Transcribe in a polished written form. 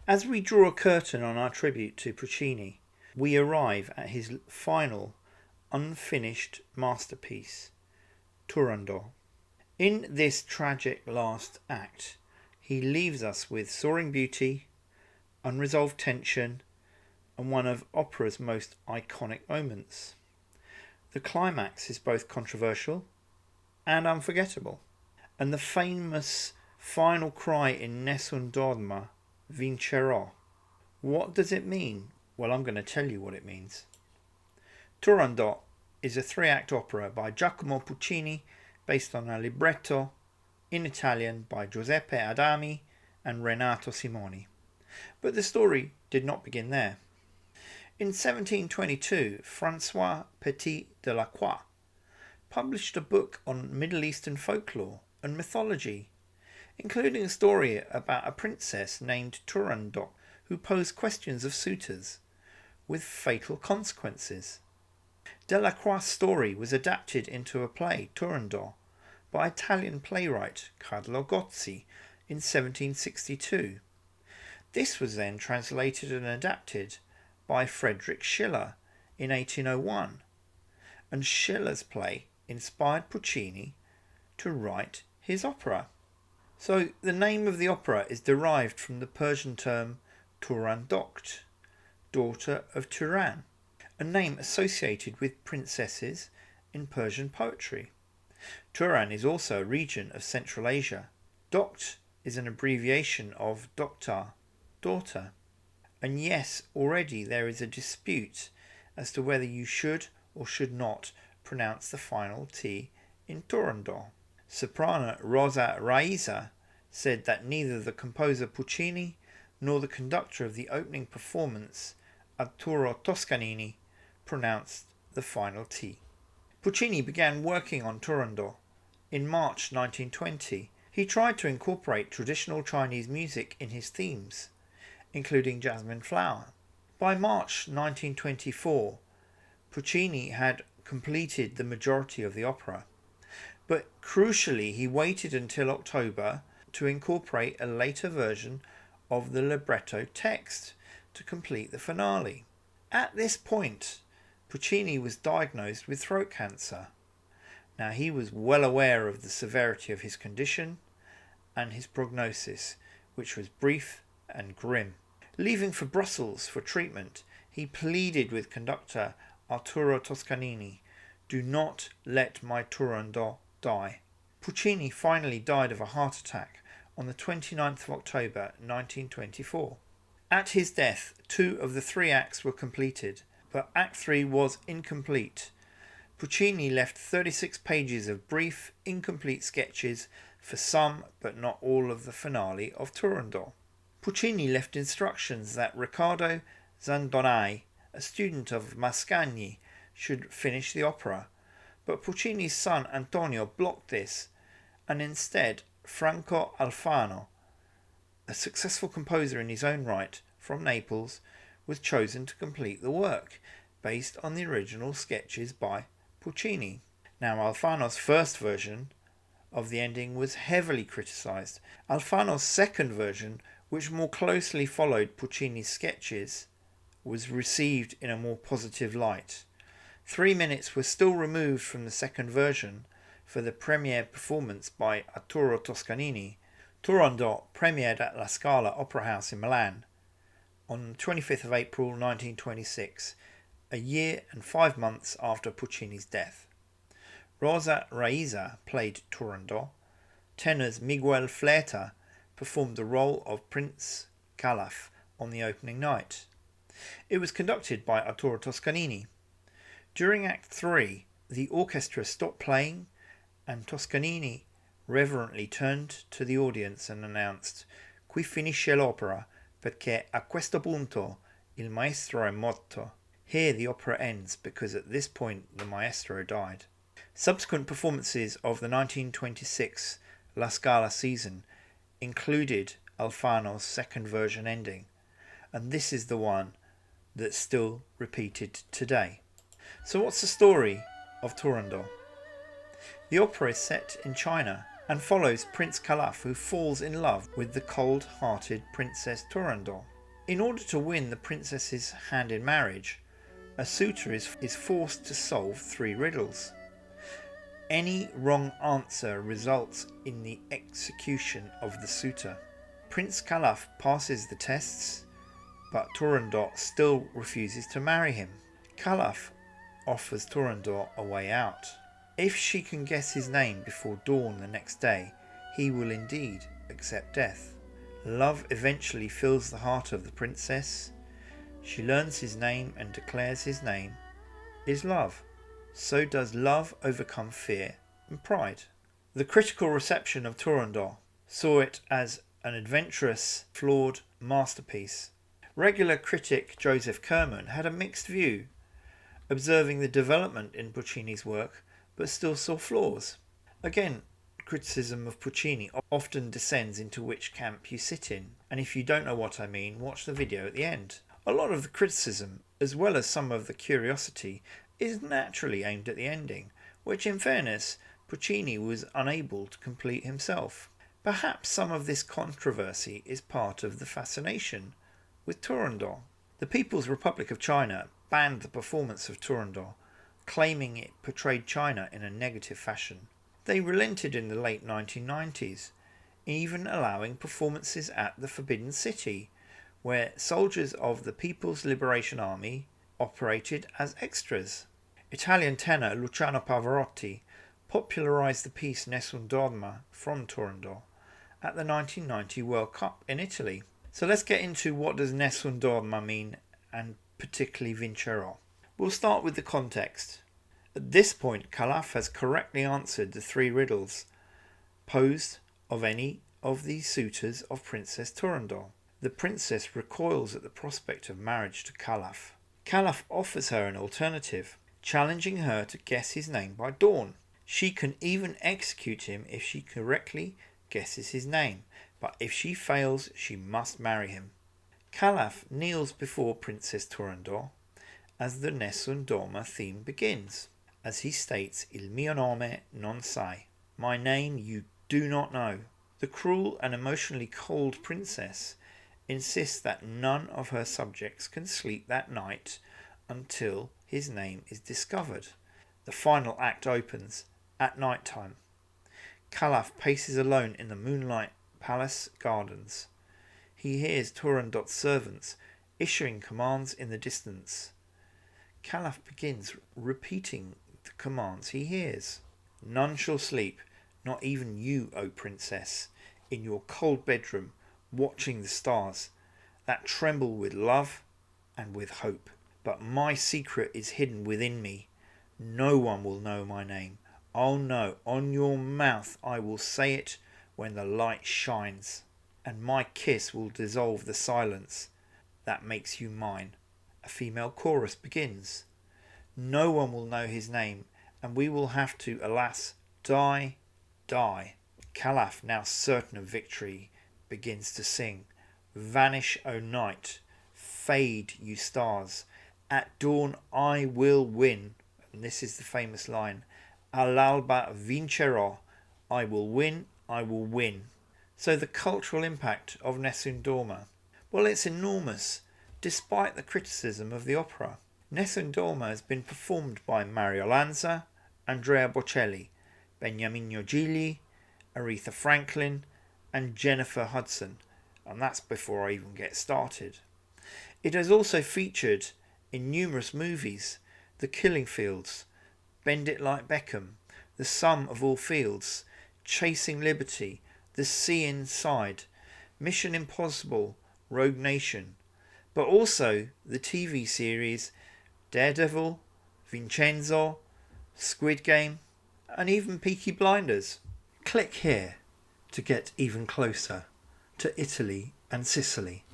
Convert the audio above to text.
As we draw a curtain on our tribute to Puccini, we arrive at his final, unfinished masterpiece, Turandot. In this tragic last act, he leaves us with soaring beauty, unresolved tension, and one of opera's most iconic moments. The climax is both controversial and unforgettable, and the famous final cry in Nessun Dorma, Vincerò. What does it mean? Well, I'm going to tell you what it means. Turandot is a 3-act opera by Giacomo Puccini based on a libretto in Italian by Giuseppe Adami and Renato Simoni. But the story did not begin there. In 1722, François Petit de la Croix published a book on Middle Eastern folklore and mythology, including a story about a princess named Turandot who posed questions of suitors, with fatal consequences. Delacroix's story was adapted into a play, Turandot, by Italian playwright Carlo Gozzi in 1762. This was then translated and adapted by Friedrich Schiller in 1801, and Schiller's play inspired Puccini to write his opera. So the name of the opera is derived from the Persian term Turandokht, daughter of Turan, a name associated with princesses in Persian poetry. Turan is also a region of Central Asia. Dokht is an abbreviation of Doktar, daughter. And yes, already there is a dispute as to whether you should or should not pronounce the final T in Turandot. Soprano Rosa Raisa said that neither the composer Puccini nor the conductor of the opening performance, Arturo Toscanini, pronounced the final T. Puccini began working on Turandot in March 1920. He tried to incorporate traditional Chinese music in his themes, including Jasmine Flower. By March 1924, Puccini had completed the majority of the opera, but crucially he waited until October to incorporate a later version of the libretto text to complete the finale. At this point, Puccini was diagnosed with throat cancer. Now he was well aware of the severity of his condition and his prognosis, which was brief and grim. Leaving for Brussels for treatment, he pleaded with conductor Arturo Toscanini, "Do not let my Turandot die." Puccini finally died of a heart attack on the 29th of October 1924. At his death, 2 of the 3 acts were completed, but Act 3 was incomplete. Puccini left 36 pages of brief, incomplete sketches for some but not all of the finale of Turandot. Puccini left instructions that Riccardo Zandonai, a student of Mascagni, should finish the opera, but Puccini's son Antonio blocked this, and instead Franco Alfano, a successful composer in his own right from Naples, was chosen to complete the work, based on the original sketches by Puccini. Now, Alfano's first version of the ending was heavily criticised. Alfano's second version, which more closely followed Puccini's sketches, was received in a more positive light. 3 minutes were still removed from the second version for the premiere performance by Arturo Toscanini. Turandot premiered at La Scala Opera House in Milan on the 25th of April 1926, a year and 5 months after Puccini's death. Rosa Raisa played Turandot. Tenors Miguel Fleta performed the role of Prince Calaf on the opening night. It was conducted by Arturo Toscanini. During Act 3, the orchestra stopped playing and Toscanini reverently turned to the audience and announced, "Qui finisce l'opera, perché a questo punto il maestro è morto." Here the opera ends because at this point the maestro died. Subsequent performances of the 1926 La Scala season included Alfano's second version ending, and this is the one that's still repeated today. So what's the story of Turandot? The opera is set in China and follows Prince Calaf, who falls in love with the cold-hearted Princess Turandot. In order to win the princess's hand in marriage, a suitor is forced to solve 3 riddles. Any wrong answer results in the execution of the suitor. Prince Calaf passes the tests, but Turandot still refuses to marry him. Calaf offers Turandot a way out. If she can guess his name before dawn the next day, he will indeed accept death. Love eventually fills the heart of the princess. She learns his name and declares his name is love. So does love overcome fear and pride. The critical reception of Turandot saw it as an adventurous, flawed masterpiece. Regular critic Joseph Kerman had a mixed view, observing the development in Puccini's work, but still saw flaws. Again, criticism of Puccini often descends into which camp you sit in, and if you don't know what I mean, watch the video at the end. A lot of the criticism, as well as some of the curiosity, is naturally aimed at the ending, which in fairness, Puccini was unable to complete himself. Perhaps some of this controversy is part of the fascination with Turandot. The People's Republic of China banned the performance of Turandot, claiming it portrayed China in a negative fashion. They relented in the late 1990s, even allowing performances at the Forbidden City, where soldiers of the People's Liberation Army operated as extras. Italian tenor Luciano Pavarotti popularised the piece Nessun Dorma from Turandot at the 1990 World Cup in Italy. So let's get into what does Nessun Dorma mean, and particularly Vincerò. We'll start with the context. At this point, Calaf has correctly answered the 3 riddles posed of any of the suitors of Princess Turandot. The princess recoils at the prospect of marriage to Calaf. Calaf offers her an alternative, challenging her to guess his name by dawn. She can even execute him if she correctly guesses his name, but if she fails, she must marry him. Calaf kneels before Princess Turandot as the Nessun Dorma theme begins, as he states, Il mio nome non sai, my name you do not know. The cruel and emotionally cold princess insists that none of her subjects can sleep that night until his name is discovered. The final act opens at night time. Calaf paces alone in the moonlight palace gardens. He hears Turandot's servants issuing commands in the distance. Calaf begins repeating the commands he hears. None shall sleep, not even you, O princess, in your cold bedroom, watching the stars that tremble with love and with hope. But my secret is hidden within me. No one will know my name. Oh no, on your mouth I will say it when the light shines, and my kiss will dissolve the silence that makes you mine. A female chorus begins. No one will know his name, and we will have to, alas, die. Calaf, now certain of victory, begins to sing. Vanish, O night, fade, you stars. At dawn I will win. And this is the famous line. All'alba vincerò. I will win, I will win. So the cultural impact of Nessun Dorma. Well, it's enormous, despite the criticism of the opera. Nessun Dorma has been performed by Mario Lanza, Andrea Bocelli, Beniamino Gigli, Aretha Franklin and Jennifer Hudson, and that's before I even get started. It has also featured in numerous movies: The Killing Fields, Bend It Like Beckham, The Sum of All Fields, Chasing Liberty, The Sea Inside, Mission Impossible, Rogue Nation, but also the TV series Daredevil, Vincerò, Squid Game, and even Peaky Blinders. Click here to get even closer to Italy and Sicily.